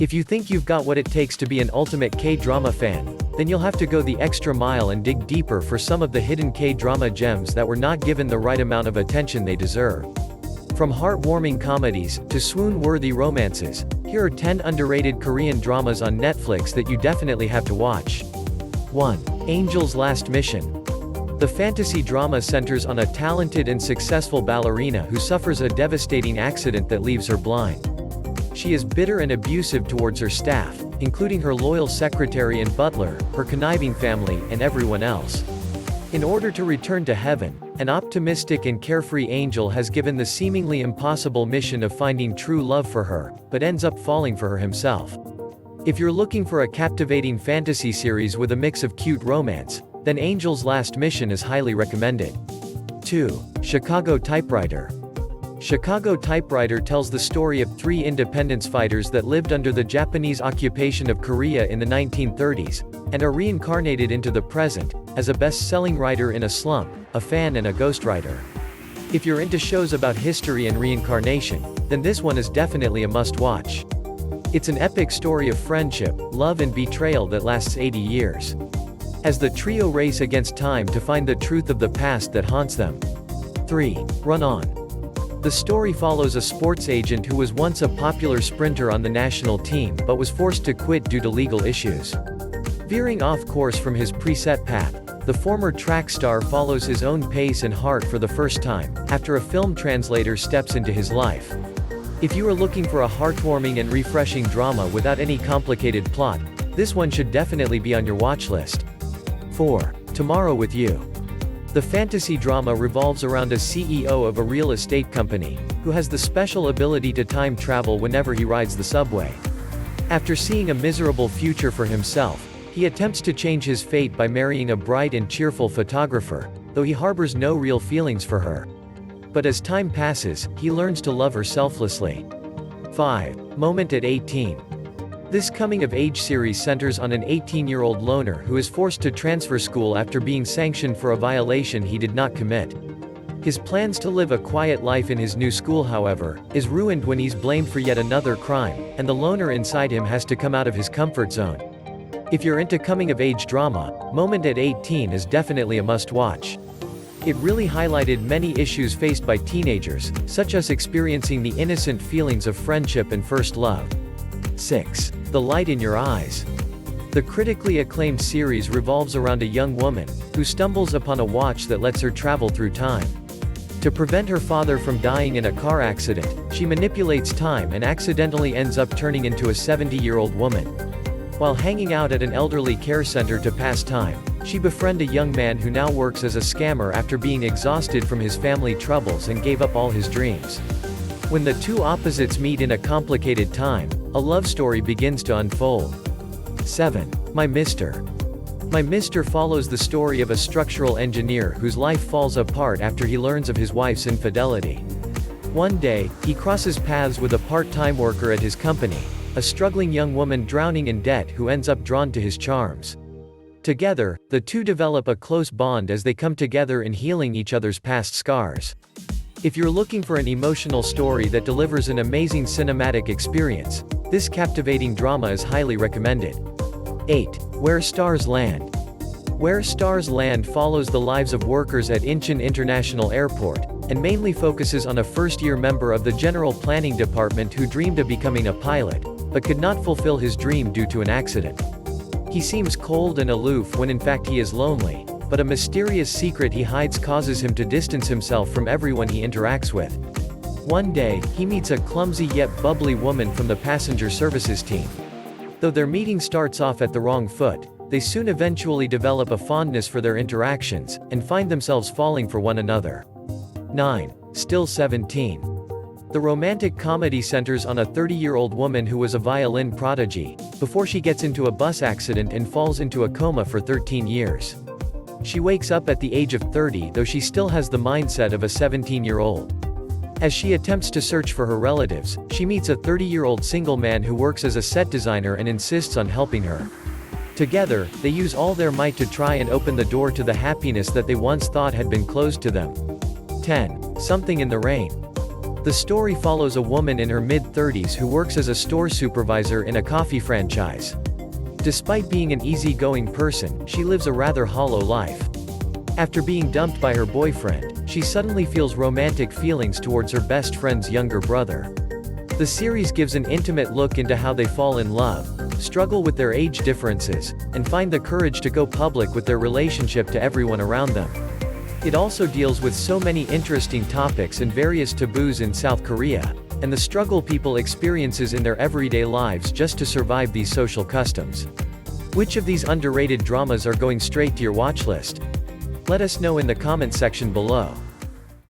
If you think you've got what it takes to be an ultimate K-drama fan, then you'll have to go the extra mile and dig deeper for some of the hidden K-drama gems that were not given the right amount of attention they deserve. From heartwarming comedies, to swoon-worthy romances, here are 10 underrated Korean dramas on Netflix that you definitely have to watch. 1. Angel's Last Mission. The fantasy drama centers on a talented and successful ballerina who suffers a devastating accident that leaves her blind. She is bitter and abusive towards her staff, including her loyal secretary and butler, her conniving family, and everyone else. In order to return to heaven, an optimistic and carefree angel has given the seemingly impossible mission of finding true love for her, but ends up falling for her himself. If you're looking for a captivating fantasy series with a mix of cute romance, then Angel's Last Mission is highly recommended. 2. Chicago Typewriter. Chicago Typewriter tells the story of 3 independence fighters that lived under the Japanese occupation of Korea in the 1930s, and are reincarnated into the present, as a best-selling writer in a slump, a fan and a ghostwriter. If you're into shows about history and reincarnation, then this one is definitely a must-watch. It's an epic story of friendship, love and betrayal that lasts 80 years. As the trio race against time to find the truth of the past that haunts them. 3. Run On. The story follows a sports agent who was once a popular sprinter on the national team but was forced to quit due to legal issues. Veering off course from his preset path, the former track star follows his own pace and heart for the first time, after a film translator steps into his life. If you are looking for a heartwarming and refreshing drama without any complicated plot, this one should definitely be on your watch list. 4. Tomorrow with You. The fantasy drama revolves around a CEO of a real estate company, who has the special ability to time travel whenever he rides the subway. After seeing a miserable future for himself, he attempts to change his fate by marrying a bright and cheerful photographer, though he harbors no real feelings for her. But as time passes, he learns to love her selflessly. 5. Moment at 18. This coming-of-age series centers on an 18-year-old loner who is forced to transfer school after being sanctioned for a violation he did not commit. His plans to live a quiet life in his new school, however, is ruined when he's blamed for yet another crime, and the loner inside him has to come out of his comfort zone. If you're into coming-of-age drama, Moment at 18 is definitely a must-watch. It really highlighted many issues faced by teenagers, such as experiencing the innocent feelings of friendship and first love. 6. The Light in Your Eyes. The critically acclaimed series revolves around a young woman, who stumbles upon a watch that lets her travel through time. To prevent her father from dying in a car accident, she manipulates time and accidentally ends up turning into a 70-year-old woman. While hanging out at an elderly care center to pass time, she befriends a young man who now works as a scammer after being exhausted from his family troubles and gave up all his dreams. When the two opposites meet in a complicated time, a love story begins to unfold. 7. My Mr. My Mr. follows the story of a structural engineer whose life falls apart after he learns of his wife's infidelity. One day, he crosses paths with a part-time worker at his company, a struggling young woman drowning in debt who ends up drawn to his charms. Together, the two develop a close bond as they come together in healing each other's past scars. If you're looking for an emotional story that delivers an amazing cinematic experience, this captivating drama is highly recommended. 8. Where Stars Land. Where Stars Land follows the lives of workers at Incheon International Airport, and mainly focuses on a first-year member of the General Planning Department who dreamed of becoming a pilot, but could not fulfill his dream due to an accident. He seems cold and aloof when in fact he is lonely, but a mysterious secret he hides causes him to distance himself from everyone he interacts with. One day, he meets a clumsy yet bubbly woman from the passenger services team. Though their meeting starts off at the wrong foot, they soon eventually develop a fondness for their interactions, and find themselves falling for one another. 9. Still 17. The romantic comedy centers on a 30-year-old woman who was a violin prodigy, before she gets into a bus accident and falls into a coma for 13 years. She wakes up at the age of 30, though she still has the mindset of a 17-year-old. As she attempts to search for her relatives, she meets a 30-year-old single man who works as a set designer and insists on helping her. Together, they use all their might to try and open the door to the happiness that they once thought had been closed to them. 10. Something in the Rain. The story follows a woman in her mid-30s who works as a store supervisor in a coffee franchise. Despite being an easygoing person, she lives a rather hollow life. After being dumped by her boyfriend, she suddenly feels romantic feelings towards her best friend's younger brother. The series gives an intimate look into how they fall in love, struggle with their age differences, and find the courage to go public with their relationship to everyone around them. It also deals with so many interesting topics and various taboos in South Korea, and the struggle people experiences in their everyday lives just to survive these social customs. Which of these underrated dramas are going straight to your watch list? Let us know in the comment section below.